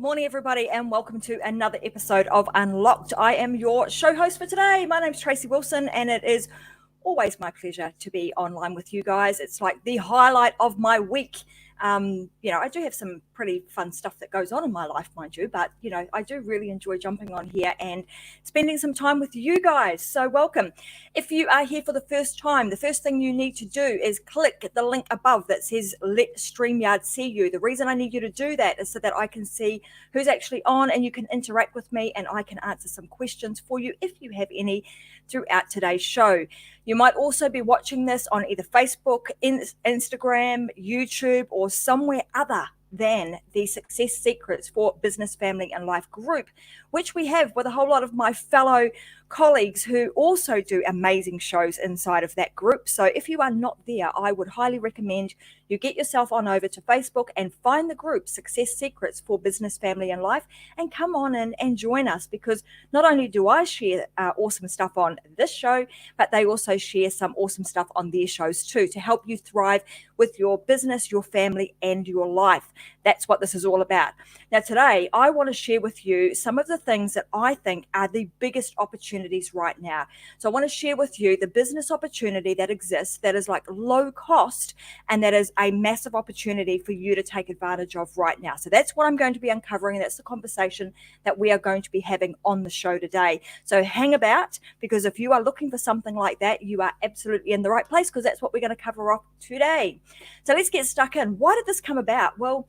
morning, everybody, and welcome to another episode of Unlocked. I am your show host for today. My name's Tracy Wilson, and it is always my pleasure to be online with you guys. It's like the highlight of my week. I do have some pretty fun stuff that goes on in my life, mind you, but, I do really enjoy jumping on here and spending some time with you guys. So welcome. If you are here for the first time, the first thing you need to do is click the link above that says Let StreamYard See You. The reason I need you to do that is so that I can see who's actually on and you can interact with me and I can answer some questions for you if you have any throughout today's show. You might also be watching this on either Facebook, Instagram, YouTube, or somewhere other than the Success Secrets for Business, Family and Life group, which we have with a whole lot of my fellow colleagues who also do amazing shows inside of that group. So if you are not there, I would highly recommend you get yourself on over to Facebook and find the group Success Secrets for Business, Family and Life and come on in and join us, because not only do I share awesome stuff on this show, but they also share some awesome stuff on their shows too to help you thrive with your business, your family and your life. That's what this is all about. Now today, I want to share with you some of the things that I think are the biggest opportunities right now. So I want to share with you the business opportunity that exists that is like low cost and that is a massive opportunity for you to take advantage of right now. So that's what I'm going to be uncovering. That's the conversation that we are going to be having on the show today. So hang about, because if you are looking for something like that, you are absolutely in the right place, because that's what we're going to cover off today. So let's get stuck in. Why did this come about? Well,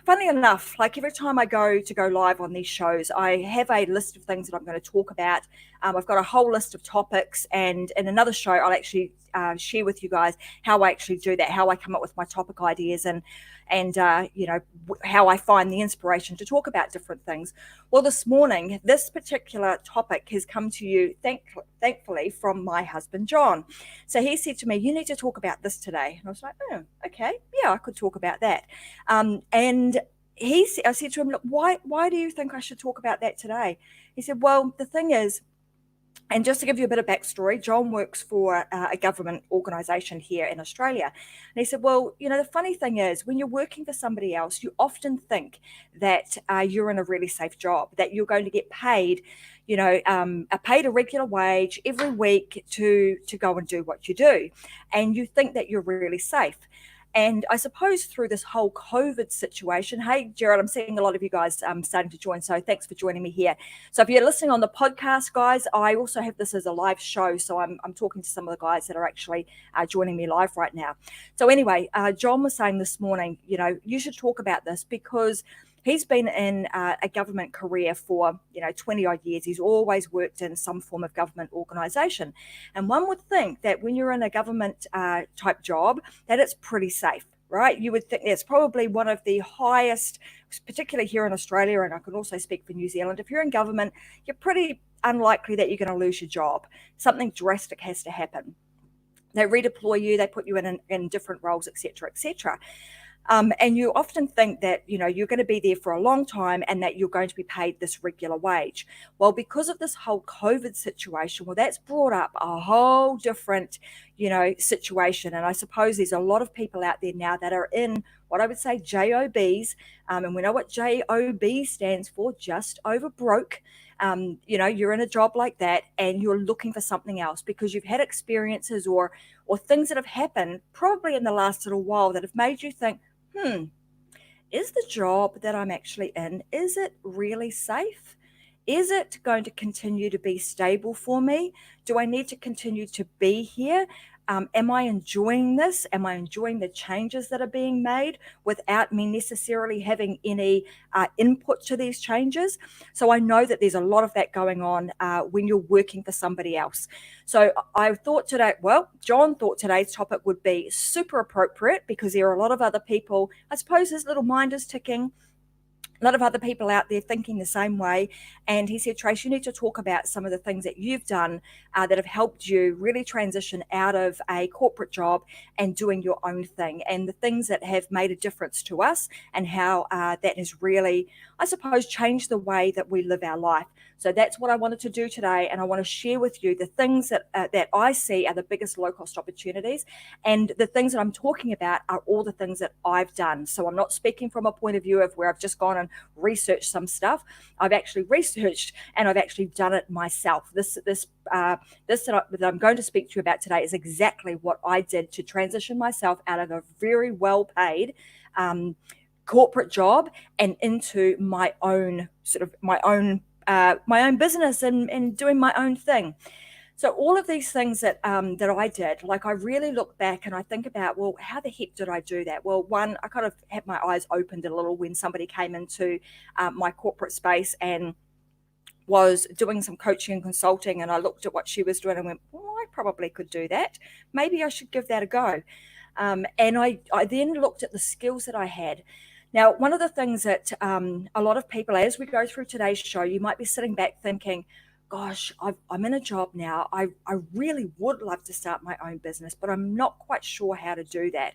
Funny enough, like every time I go live on these shows, I have a list of things that I'm going to talk about. I've got a whole list of topics, and in another show, I'll actually share with you guys how I actually do that, how I come up with my topic ideas, and how I find the inspiration to talk about different things. Well, this morning, this particular topic has come to you, thankfully, from my husband, John. So he said to me, you need to talk about this today. And I was like, oh, okay, yeah, I could talk about that. And I said to him, look, why do you think I should talk about that today? He said, well, the thing is, and just to give you a bit of backstory, John works for a government organisation here in Australia. And he said, well, the funny thing is, when you're working for somebody else, you often think that you're in a really safe job, that you're going to get paid, paid a regular wage every week to go and do what you do. And you think that you're really safe. And I suppose through this whole COVID situation, hey, Gerald, I'm seeing a lot of you guys starting to join. So thanks for joining me here. So if you're listening on the podcast, guys, I also have this as a live show. So I'm talking to some of the guys that are actually joining me live right now. So anyway, John was saying this morning, you should talk about this, because he's been in a government career for, 20 odd years. He's always worked in some form of government organisation. And one would think that when you're in a government type job, that it's pretty safe, right? You would think it's probably one of the highest, particularly here in Australia, and I can also speak for New Zealand. If you're in government, you're pretty unlikely that you're going to lose your job. Something drastic has to happen. They redeploy you, they put you in different roles, et cetera, et cetera. And you often think that, you're going to be there for a long time and that you're going to be paid this regular wage. Well, because of this whole COVID situation, that's brought up a whole different, situation. And I suppose there's a lot of people out there now that are in what I would say JOBs. And we know what JOB stands for, just over broke. You're in a job like that and you're looking for something else because you've had experiences or things that have happened probably in the last little while that have made you think, is the job that I'm actually in, is it really safe? Is it going to continue to be stable for me? Do I need to continue to be here? Am I enjoying this? Am I enjoying the changes that are being made without me necessarily having any input to these changes? So I know that there's a lot of that going on when you're working for somebody else. So I thought today, John thought today's topic would be super appropriate because there are a lot of other people, I suppose his little mind is ticking, a lot of other people out there thinking the same way. And he said, Trace, you need to talk about some of the things that you've done that have helped you really transition out of a corporate job and doing your own thing, and the things that have made a difference to us and how that has really, I suppose, changed the way that we live our life. So that's what I wanted to do today, and I want to share with you the things that I see are the biggest low cost opportunities, and the things that I'm talking about are all the things that I've done. So I'm not speaking from a point of view of where I've just gone and researched some stuff. I've actually researched and I've actually done it myself. This that I'm going to speak to you about today is exactly what I did to transition myself out of a very well paid corporate job and into my own business and doing my own thing. So all of these things that I did, like I really look back and I think about, well, how the heck did I do that? Well, one, I kind of had my eyes opened a little when somebody came into my corporate space and was doing some coaching and consulting, and I looked at what she was doing and went, well, I probably could do that. Maybe I should give that a go. And I then looked at the skills that I had. Now, one of the things that a lot of people, as we go through today's show, you might be sitting back thinking, gosh, I'm in a job now. I really would love to start my own business, but I'm not quite sure how to do that.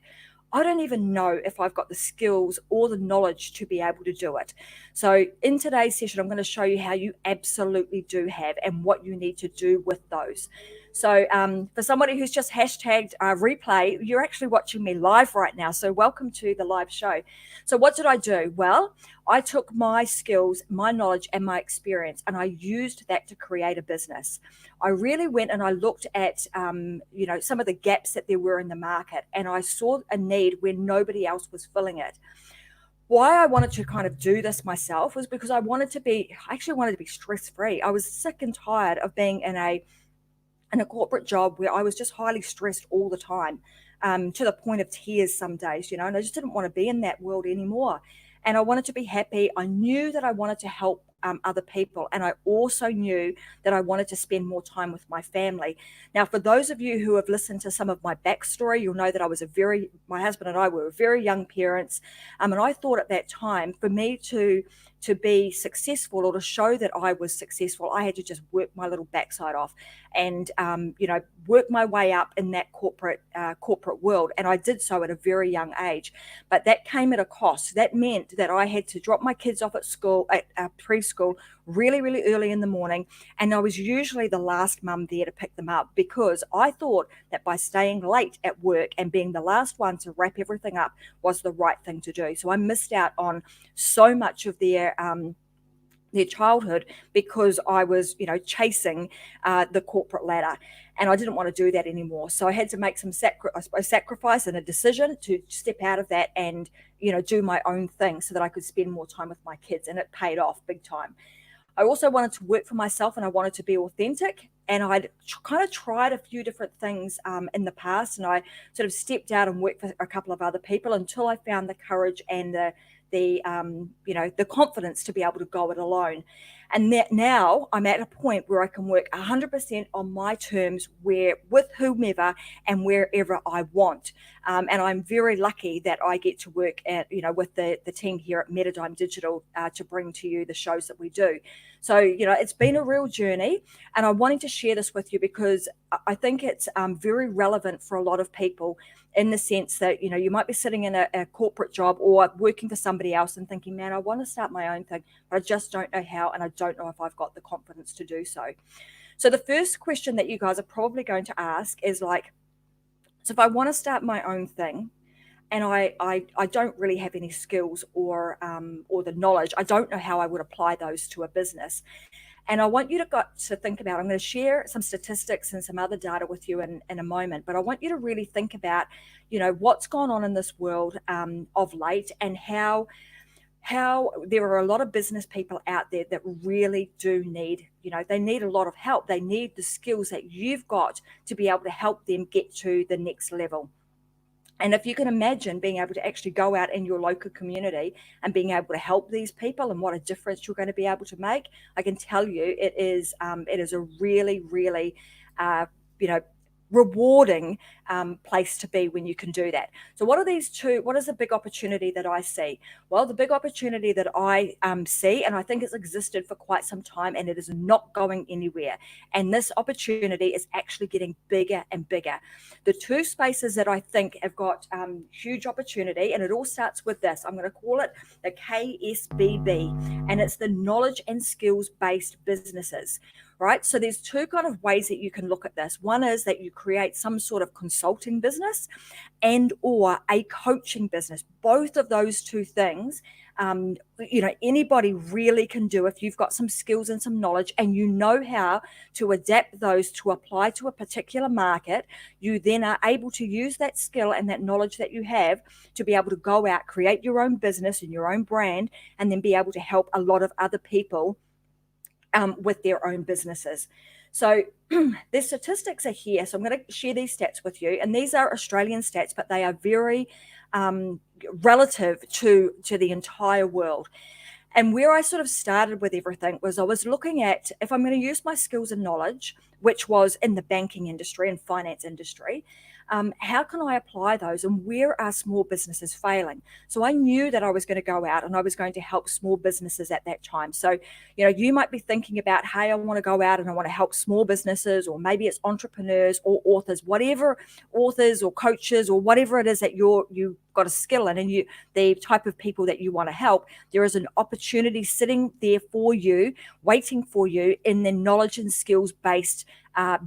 I don't even know if I've got the skills or the knowledge to be able to do it. So in today's session, I'm going to show you how you absolutely do have and what you need to do with those. So for somebody who's just hashtagged replay, you're actually watching me live right now. So welcome to the live show. So what did I do? Well, I took my skills, my knowledge, and my experience, and I used that to create a business. I really went and I looked at, some of the gaps that there were in the market, and I saw a need where nobody else was filling it. Why I wanted to kind of do this myself was because I actually wanted to be stress-free. I was sick and tired of being in a corporate job where I was just highly stressed all the time, to the point of tears some days, and I just didn't want to be in that world anymore. And I wanted to be happy. I knew that I wanted to help other people. And I also knew that I wanted to spend more time with my family. Now, for those of you who have listened to some of my backstory, you'll know that my husband and I were very young parents. And I thought at that time, for me to be successful or to show that I was successful, I had to just work my little backside off and, work my way up in that corporate world. And I did so at a very young age, but that came at a cost. That meant that I had to drop my kids off at school, at preschool, really, really early in the morning. And I was usually the last mum there to pick them up because I thought that by staying late at work and being the last one to wrap everything up was the right thing to do. So I missed out on so much of their childhood because I was, chasing the corporate ladder, and I didn't want to do that anymore. So I had to make some sacrifice and a decision to step out of that and, do my own thing so that I could spend more time with my kids, and it paid off big time. I also wanted to work for myself, and I wanted to be authentic. And I'd kind of tried a few different things in the past, and I sort of stepped out and worked for a couple of other people until I found the courage and the confidence to be able to go it alone. And that now I'm at a point where I can work 100% on my terms, with whomever and wherever I want. And I'm very lucky that I get to work with the team here at Metadime Digital to bring to you the shows that we do. So, it's been a real journey, and I'm wanting to share this with you because I think it's very relevant for a lot of people, in the sense that, you might be sitting in a corporate job or working for somebody else and thinking, man, I want to start my own thing, but I just don't know how, and I don't know if I've got the confidence to do so. So the first question that you guys are probably going to ask is like, so if I want to start my own thing, and I don't really have any skills or the knowledge, I don't know how I would apply those to a business. And I want you to think about, I'm going to share some statistics and some other data with you in a moment, but I want you to really think about, what's gone on in this world of late, and how there are a lot of business people out there that really do need, they need a lot of help. They need the skills that you've got to be able to help them get to the next level. And if you can imagine being able to actually go out in your local community and being able to help these people and what a difference you're going to be able to make, I can tell you it is a really, really, rewarding place to be when you can do that. So what is the big opportunity that I see? Well, the big opportunity that I see, and I think it's existed for quite some time, and it is not going anywhere. And this opportunity is actually getting bigger and bigger. The two spaces that I think have got huge opportunity, and it all starts with this. I'm going to call it the KSBB, and it's the knowledge and skills based businesses. Right. So there's two kind of ways that you can look at this. One is that you create some sort of consulting business and or a coaching business. Both of those two things, anybody really can do if you've got some skills and some knowledge and you know how to adapt those to apply to a particular market. You then are able to use that skill and that knowledge that you have to be able to go out, create your own business and your own brand, and then be able to help a lot of other people with their own businesses. So the statistics are here. So I'm going to share these stats with you. And these are Australian stats, but they are very relative to the entire world. And where I sort of started with everything was I was looking at, if I'm going to use my skills and knowledge, which was in the banking industry and finance industry, how can I apply those and where are small businesses failing? So I knew that I was going to go out and I was going to help small businesses at that time. So, you might be thinking about, hey, I want to go out and I want to help small businesses, or maybe it's entrepreneurs or authors, whatever, authors or coaches or whatever it is that you've got a skill in, and the type of people that you want to help. There is an opportunity sitting there for you, waiting for you in the knowledge and skills based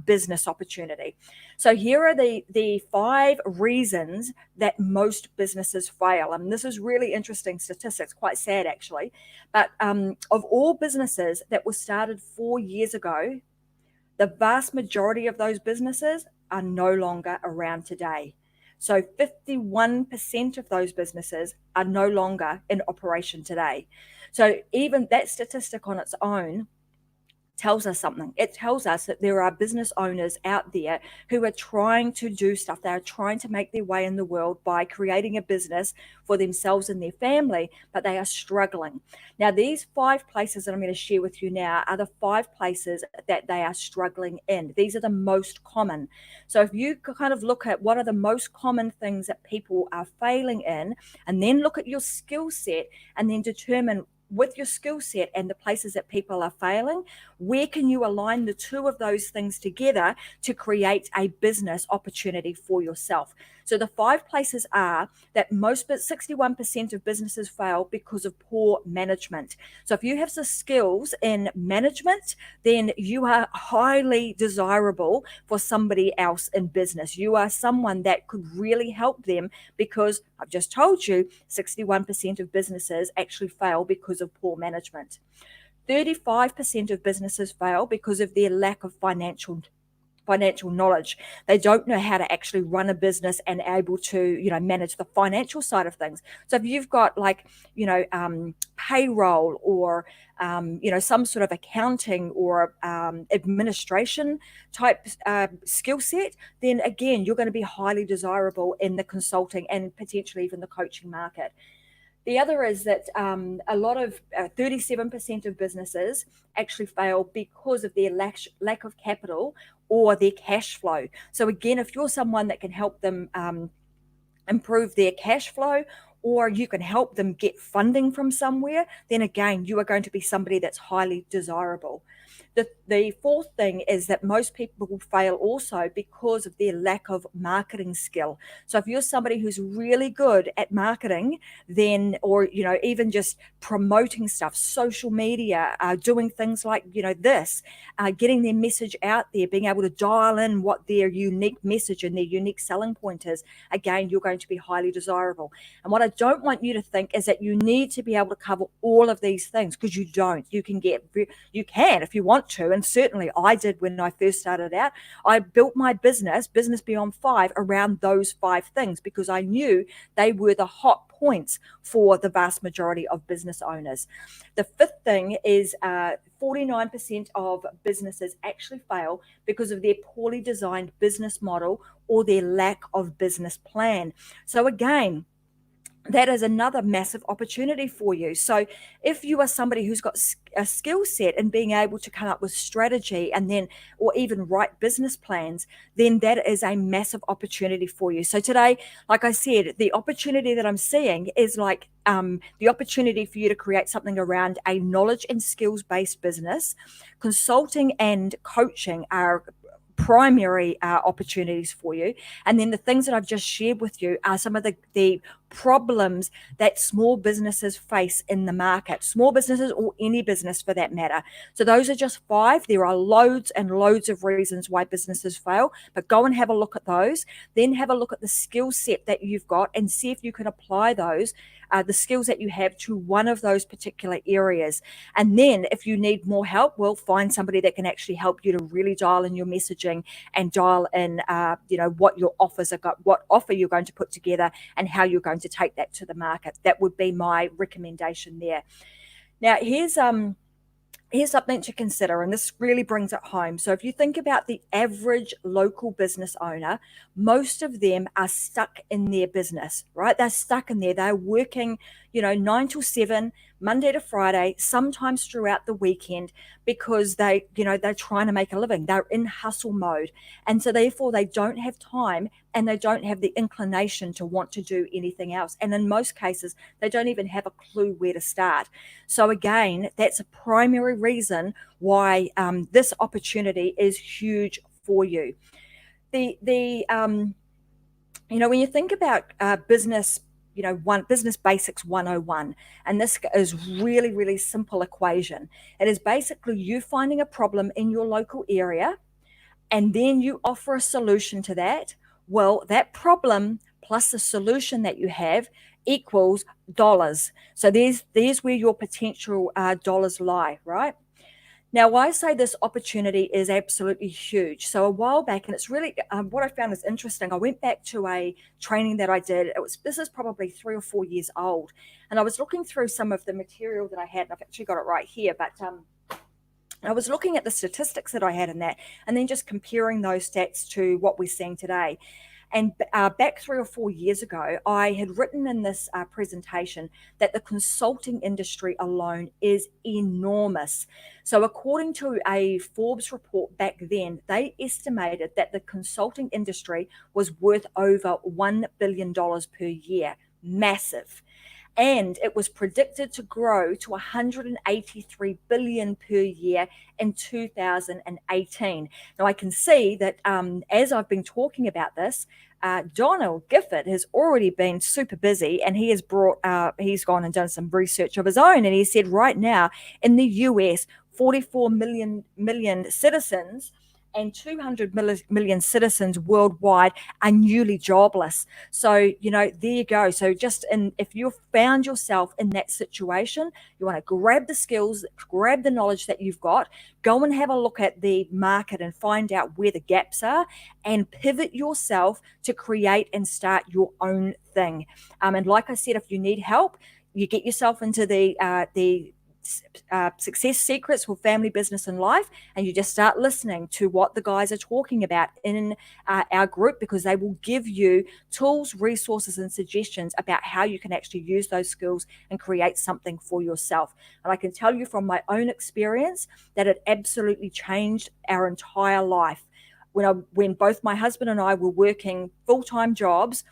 business opportunity. So here are the 5 reasons that most businesses fail. And this is really interesting statistics, quite sad actually. But of all businesses that were started 4 years ago, the vast majority of those businesses are no longer around today. So 51% of those businesses are no longer in operation today. So even that statistic on its own tells us something. It tells us that there are business owners out there who are trying to do stuff. They're trying to make their way in the world by creating a business for themselves and their family, but they are struggling. Now, these 5 places that I'm going to share with you now are the 5 places that they are struggling in. These are the most common. So if you kind of look at what are the most common things that people are failing in, and then look at your skill set and then determine with your skill set and the places that people are failing, where can you align the two of those things together to create a business opportunity for yourself? So the 5 places are that 61% of businesses fail because of poor management. So if you have the skills in management, then you are highly desirable for somebody else in business. You are someone that could really help them, because I've just told you 61% of businesses actually fail because of poor management. 35% of businesses fail because of their lack of financial knowledge. They don't know how to actually run a business and able to, manage the financial side of things. So if you've got payroll or, some sort of accounting or administration type skill set, then again, you're going to be highly desirable in the consulting and potentially even the coaching market. The other is that a lot of 37% of businesses actually fail because of their lack of capital or their cash flow. So again, if you're someone that can help them improve their cash flow, or you can help them get funding from somewhere, then again, you are going to be somebody that's highly desirable. The 4th thing is that most people will fail also because of their lack of marketing skill. So if you're somebody who's really good at marketing, then, or, even just promoting stuff, social media, doing things like, this, getting their message out there, being able to dial in what their unique message and their unique selling point is, again, you're going to be highly desirable. And what I don't want you to think is that you need to be able to cover all of these things, because you don't. You can if you want to, and certainly I did when I first started out. I built my business Beyond 5, around those 5 things, because I knew they were the hot points for the vast majority of business owners. The 5th thing is 49% of businesses actually fail because of their poorly designed business model or their lack of business plan. So again, that is another massive opportunity for you. So if you are somebody who's got a skill set in being able to come up with strategy and then, or even write business plans, then that is a massive opportunity for you. So today, like I said, the opportunity that I'm seeing is like the opportunity for you to create something around a knowledge and skills based business. Consulting and coaching are primary opportunities for you. And then the things that I've just shared with you are some of the problems that small businesses face in the market, small businesses or any business for that matter. So those are just 5. There are loads and loads of reasons why businesses fail, but go and have a look at those. Then have a look at the skill set that you've got and see if you can apply those, the skills that you have, to one of those particular areas. And then if you need more help, we'll find somebody that can actually help you to really dial in your messaging and dial in, what your offers are, what offer you're going to put together and how you're going to take that to the market. That would be my recommendation there. Now, here's something to consider, and this really brings it home. So if you think about the average local business owner, most of them are stuck in their business, right? They're stuck in there. They're working, 9 till 7, Monday to Friday, sometimes throughout the weekend, because they're trying to make a living. They're in hustle mode. And so therefore they don't have time and they don't have the inclination to want to do anything else. And in most cases, they don't even have a clue where to start. So again, that's a primary reason why this opportunity is huge for you. When you think about business, business basics 101, and this is really, really simple equation. It is basically you finding a problem in your local area, and then you offer a solution to that. Well, that problem plus the solution that you have equals dollars. So there's where your potential dollars lie, right? Now, why I say this opportunity is absolutely huge. So a while back, and it's really what I found is interesting. I went back to a training that I did. This is probably 3 or 4 years old, and I was looking through some of the material that I had, and I've actually got it right here. But I was looking at the statistics that I had in that, and then just comparing those stats to what we're seeing today. And back 3 or 4 years ago, I had written in this presentation that the consulting industry alone is enormous. So according to a Forbes report back then, they estimated that the consulting industry was worth over $1 billion per year. Massive. And it was predicted to grow to 183 billion per year in 2018. Now I can see that as I've been talking about this, Donald Gifford has already been super busy, and he has he's gone and done some research of his own, and he said right now in the US, 44 million citizens and 200 million citizens worldwide are newly jobless. So, there you go. So if you've found yourself in that situation, you want to grab the skills, grab the knowledge that you've got, go and have a look at the market and find out where the gaps are, and pivot yourself to create and start your own thing. And like I said, if you need help, you get yourself into the Success Secrets for Family, Business, and Life, and you just start listening to what the guys are talking about in our group, because they will give you tools, resources, and suggestions about how you can actually use those skills and create something for yourself. And I can tell you from my own experience that it absolutely changed our entire life. When both my husband and I were working full-time jobs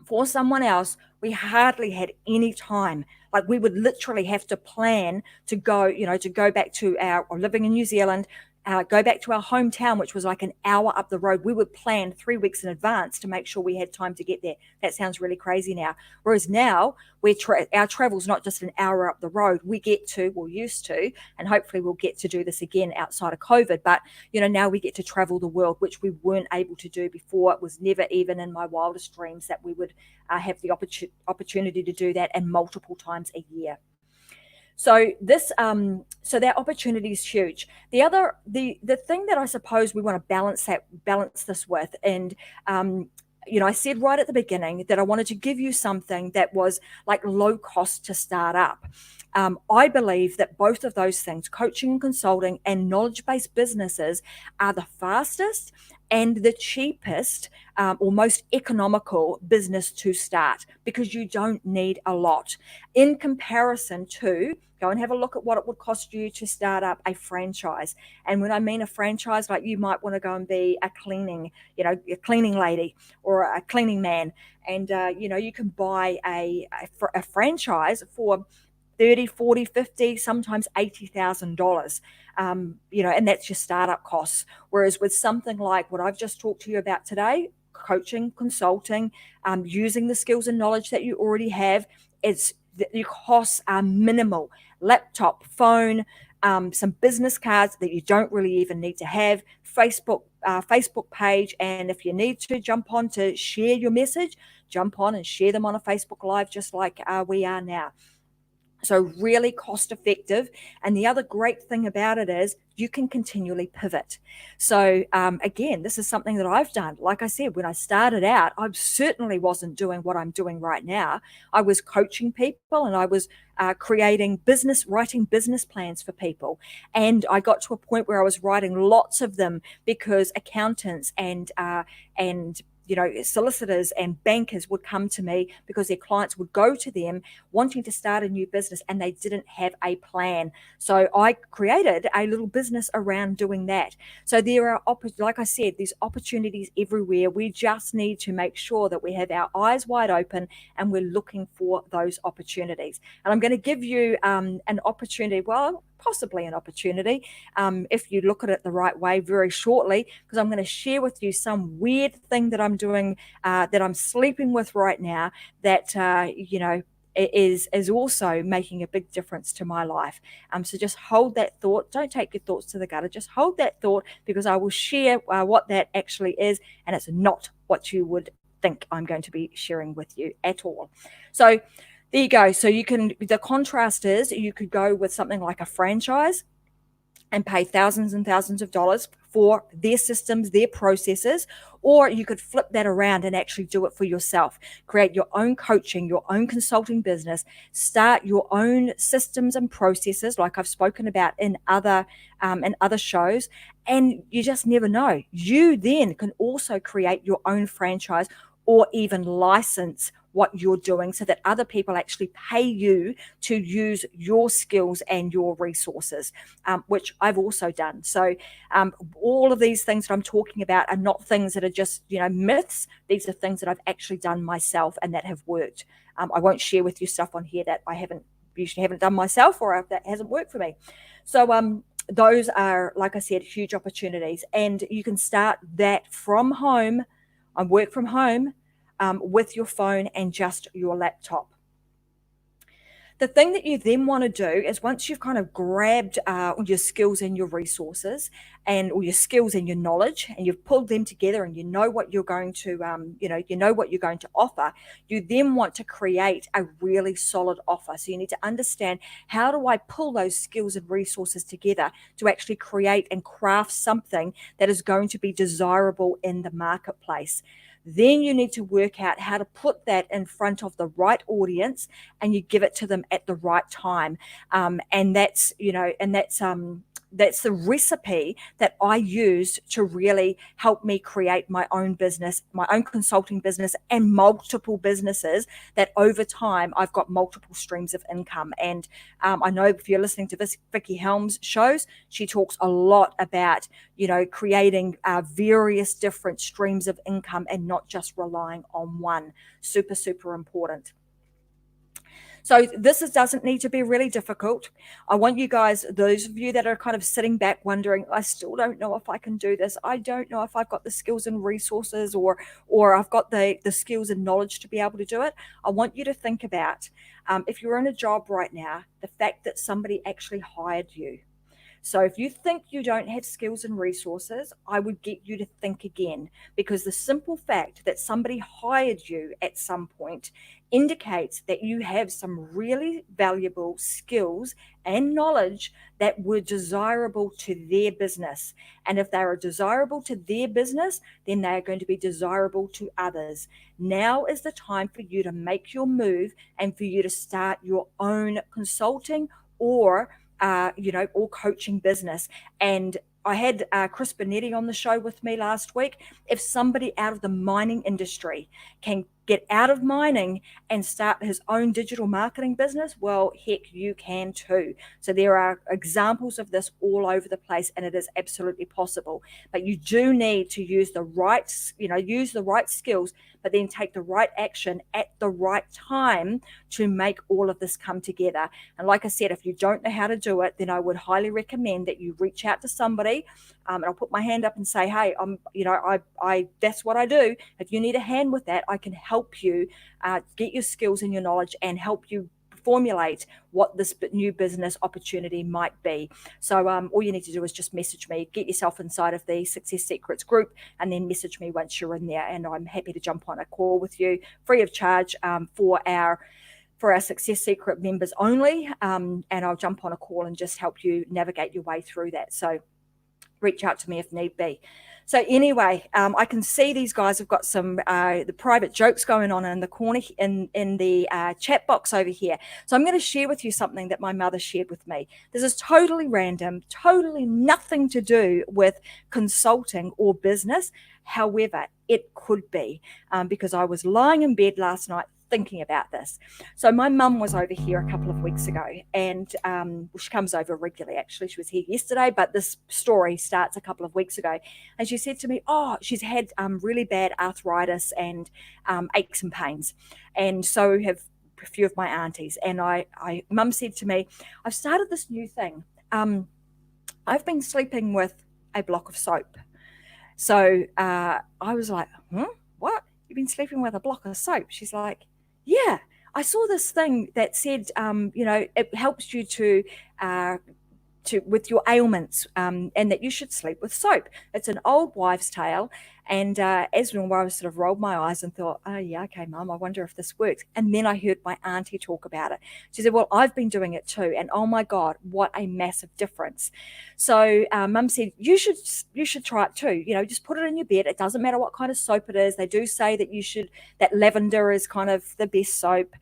for someone else, we hardly had any time. Like, we would literally have to plan to go back to or living in New Zealand, go back to our hometown, which was like an hour up the road. We would plan 3 weeks in advance to make sure we had time to get there. That sounds really crazy now. Whereas now, our travel's not just an hour up the road. We used to, and hopefully we'll get to do this again outside of COVID. But, now we get to travel the world, which we weren't able to do before. It was never even in my wildest dreams that we would have the opportunity to do that, and multiple times a year. So that opportunity is huge. The thing that I suppose we want to balance this with, and I said right at the beginning that I wanted to give you something that was like low cost to start up. I believe that both of those things, coaching and consulting and knowledge based businesses, are the fastest and the cheapest or most economical business to start, because you don't need a lot in comparison to go and have a look at what it would cost you to start up a franchise. And when I mean a franchise, like you might want to go and be a cleaning lady or a cleaning man. And, you can buy a franchise for 30, 40, 50, sometimes $80,000. And that's your startup costs. Whereas with something like what I've just talked to you about today, coaching, consulting, using the skills and knowledge that you already have, your costs are minimal. Laptop, phone, some business cards that you don't really even need to have, Facebook page, and if you need to jump on to share your message, jump on and share them on a Facebook Live, just like we are now. So really cost effective. And the other great thing about it is you can continually pivot. So again, this is something that I've done. Like I said, when I started out, I certainly wasn't doing what I'm doing right now. I was coaching people and I was writing business plans for people. And I got to a point where I was writing lots of them because accountants and solicitors and bankers would come to me because their clients would go to them wanting to start a new business and they didn't have a plan. So I created a little business around doing that. So there are, like I said, there's opportunities everywhere. We just need to make sure that we have our eyes wide open and we're looking for those opportunities. And I'm going to give you an opportunity, possibly an opportunity, if you look at it the right way, very shortly, because I'm going to share with you some weird thing that I'm doing, that I'm sleeping with right now, that is also making a big difference to my life. So just hold that thought. Don't take your thoughts to the gutter. Just hold that thought, because I will share what that actually is, and it's not what you would think I'm going to be sharing with you at all. So there you go. So the contrast is you could go with something like a franchise and pay thousands and thousands of dollars for their systems, their processes, or you could flip that around and actually do it for yourself. Create your own coaching, your own consulting business, start your own systems and processes, like I've spoken about in other shows. And you just never know. You then can also create your own franchise or even license what you're doing so that other people actually pay you to use your skills and your resources, which I've also done. So all of these things that I'm talking about are not things that are just, myths. These are things that I've actually done myself and that have worked. I won't share with you stuff on here that I usually haven't done myself or that hasn't worked for me. So those are, like I said, huge opportunities. And you can start that from home, work from home, with your phone and just your laptop. The thing that you then want to do is, once you've kind of grabbed your skills and your resources or your skills and your knowledge, and you've pulled them together and you know what you're going to, what you're going to offer, you then want to create a really solid offer. So you need to understand, how do I pull those skills and resources together to actually create and craft something that is going to be desirable in the marketplace? Then you need to work out how to put that in front of the right audience, and you give it to them at the right time. And that's the recipe that I used to really help me create my own business, my own consulting business, and multiple businesses that over time I've got multiple streams of income. And I know if you're listening to Vicky Helms' shows, she talks a lot about, creating various different streams of income and not just relying on one. Super, super important. So this doesn't need to be really difficult. I want you guys, those of you that are kind of sitting back wondering, I still don't know if I can do this. I don't know if I've got the skills and resources or I've got the skills and knowledge to be able to do it. I want you to think about, if you're in a job right now, the fact that somebody actually hired you. So if you think you don't have skills and resources, I would get you to think again, because the simple fact that somebody hired you at some point indicates that you have some really valuable skills and knowledge that were desirable to their business. And if they are desirable to their business, then they are going to be desirable to others. Now is the time for you to make your move and for you to start your own consulting or or coaching business. And I had Chris Benetti on the show with me last week. If somebody out of the mining industry can get out of mining and start his own digital marketing business, well, heck, you can too. So there are examples of this all over the place, and it is absolutely possible. But you do need to use the right skills, but then take the right action at the right time to make all of this come together. And like I said, if you don't know how to do it, then I would highly recommend that you reach out to somebody. And I'll put my hand up and say, hey, I that's what I do. If you need a hand with that, I can help you get your skills and your knowledge and help you formulate what this new business opportunity might be. So all you need to do is just message me, get yourself inside of the Success Secrets group, and then message me once you're in there. And I'm happy to jump on a call with you free of charge for our Success Secret members only. And I'll jump on a call and just help you navigate your way through that. So reach out to me if need be. So anyway, I can see these guys have got some the private jokes going on in the corner in the chat box over here. So I'm going to share with you something that my mother shared with me. This is totally random, totally nothing to do with consulting or business. However, it could be because I was lying in bed last night thinking about this. So my mum was over here a couple of weeks ago, and she comes over regularly. Actually, she was here yesterday, but this story starts a couple of weeks ago. And she said to me, oh, she's had really bad arthritis and aches and pains. And so have a few of my aunties. And mum said to me, I've started this new thing. I've been sleeping with a block of soap. So I was like, what? You've been sleeping with a block of soap? She's like, yeah, I saw this thing that said, it helps you to with your ailments, and that you should sleep with soap. It's an old wives' tale. And as when I sort of rolled my eyes and thought, oh yeah, okay, Mum, I wonder if this works. And then I heard my auntie talk about it. She said, well, I've been doing it too, and oh my God, what a massive difference. So Mum said, you should try it too. Just put it in your bed. It doesn't matter what kind of soap it is. They do say that lavender is kind of the best soap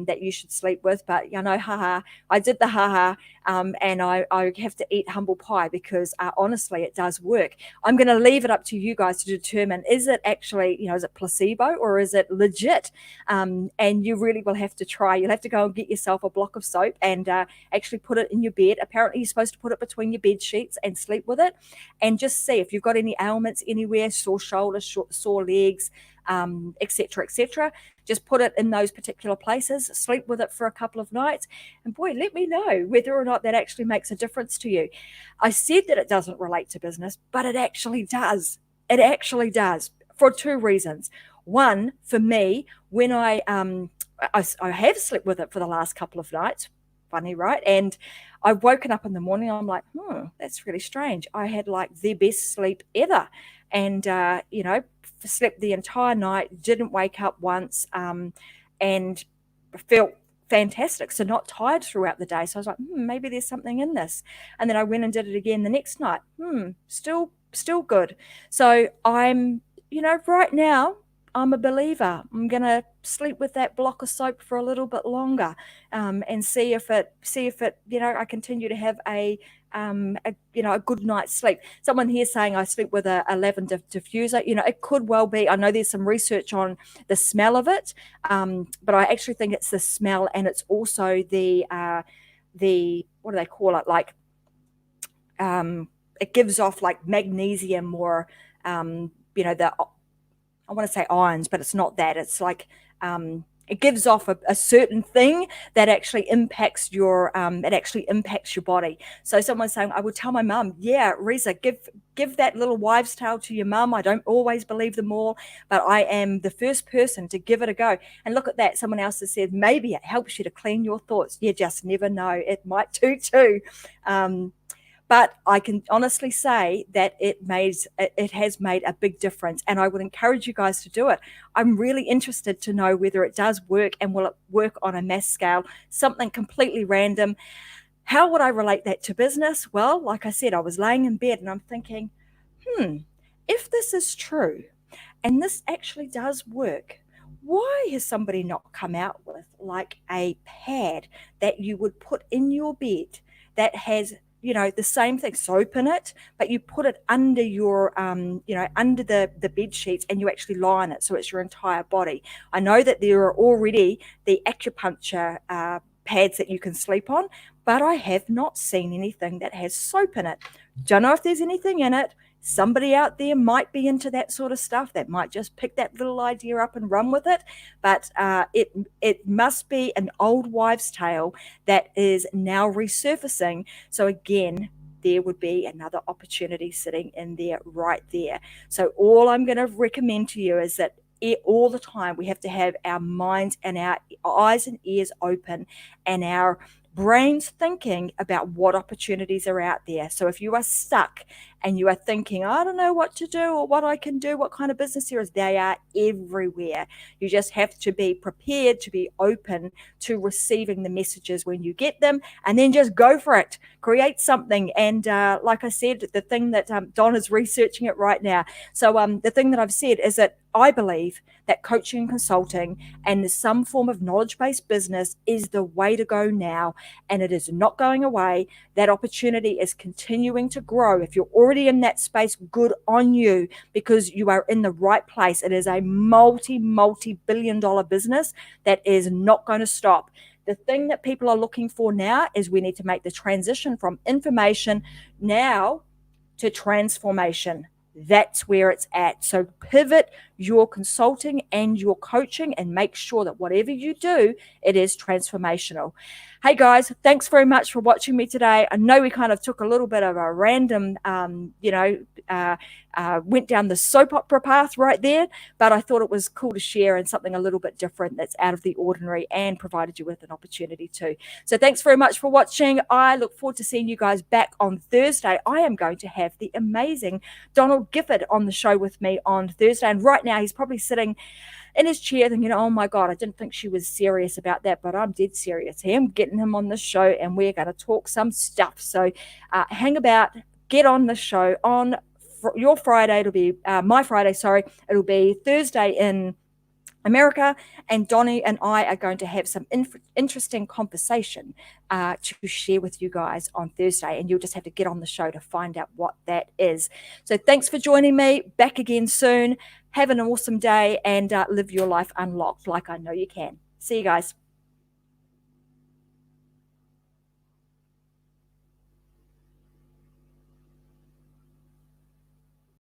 that you should sleep with. But I did the and I have to eat humble pie because honestly, it does work. I'm going to leave it up to you guys to determine, is it actually, is it placebo or is it legit? And you really will have to try. You'll have to go and get yourself a block of soap and actually put it in your bed. Apparently, you're supposed to put it between your bed sheets and sleep with it, and just see if you've got any ailments anywhere, sore shoulders, sore legs, etc., etc. Just put it in those particular places, sleep with it for a couple of nights, and boy, let me know whether or not that actually makes a difference to you. I said that it doesn't relate to business, but it actually does. It actually does, for two reasons. One, for me, when I have slept with it for the last couple of nights, funny, right? And I've woken up in the morning, I'm like, that's really strange. I had like the best sleep ever. And, slept the entire night, didn't wake up once, and felt fantastic. So not tired throughout the day. So I was like, maybe there's something in this. And then I went and did it again the next night. Still good. So I'm, right now, I'm a believer. I'm going to sleep with that block of soap for a little bit longer, and see if it, I continue to have a good night's sleep. Someone here saying I sleep with a lavender diffuser. It could well be. I know there's some research on the smell of it, but I actually think it's the smell, and it's also the what do they call it? Like, it gives off like magnesium or I want to say ions, but it's not that. It's like it gives off a certain thing that actually impacts your body. So someone's saying, I would tell my mum, yeah, Reza, give that little wives' tale to your mum. I don't always believe them all, but I am the first person to give it a go. And look at that. Someone else has said, maybe it helps you to clean your thoughts. You just never know. It might too. But I can honestly say that it has made a big difference, and I would encourage you guys to do it. I'm really interested to know whether it does work, and will it work on a mass scale, something completely random. How would I relate that to business? Well, like I said, I was laying in bed and I'm thinking, if this is true and this actually does work, why has somebody not come out with like a pad that you would put in your bed that has, the same thing, soap in it, but you put it under your, under the bed sheets, and you actually lie on it, so it's your entire body. I know that there are already the acupuncture pads that you can sleep on, but I have not seen anything that has soap in it. Don't know if there's anything in it. Somebody out there might be into that sort of stuff, that might just pick that little idea up and run with it. But it must be an old wives' tale that is now resurfacing. So again, there would be another opportunity sitting in there right there. So all I'm going to recommend to you is that all the time we have to have our minds and our eyes and ears open, and our brains thinking about what opportunities are out there. So if you are stuck and you are thinking, I don't know what to do or what I can do, what kind of business there is, they are everywhere. You just have to be prepared to be open to receiving the messages when you get them, and then just go for it. Create something. And like I said, the thing that Don is researching it right now. So the thing that I've said is that I believe that coaching and consulting and some form of knowledge-based business is the way to go now, and it is not going away. That opportunity is continuing to grow. If you're already in that space, good on you, because you are in the right place. It is a multi-billion-dollar business that is not going to stop. The thing that people are looking for now is we need to make the transition from information now to transformation. That's where it's at. So pivot your consulting and your coaching and make sure that whatever you do, it is transformational. Hey guys, thanks very much for watching me today. I know we kind of took a little bit of a random, went down the soap opera path right there, but I thought it was cool to share, and something a little bit different that's out of the ordinary, and provided you with an opportunity too. So thanks very much for watching. I look forward to seeing you guys back on Thursday. I am going to have the amazing Donald Gifford on the show with me on Thursday, and right now he's probably sitting in his chair thinking, oh my God, I didn't think she was serious about that, but I'm dead serious. I'm getting him on the show, and we're going to talk some stuff. So hang about, get on the show on your Friday. It'll be my Friday, sorry. It'll be Thursday in America, and Donnie and I are going to have some interesting conversation to share with you guys on Thursday, and you'll just have to get on the show to find out what that is. So thanks for joining me. Back again soon. Have an awesome day, and live your life unlocked like I know you can. See you guys.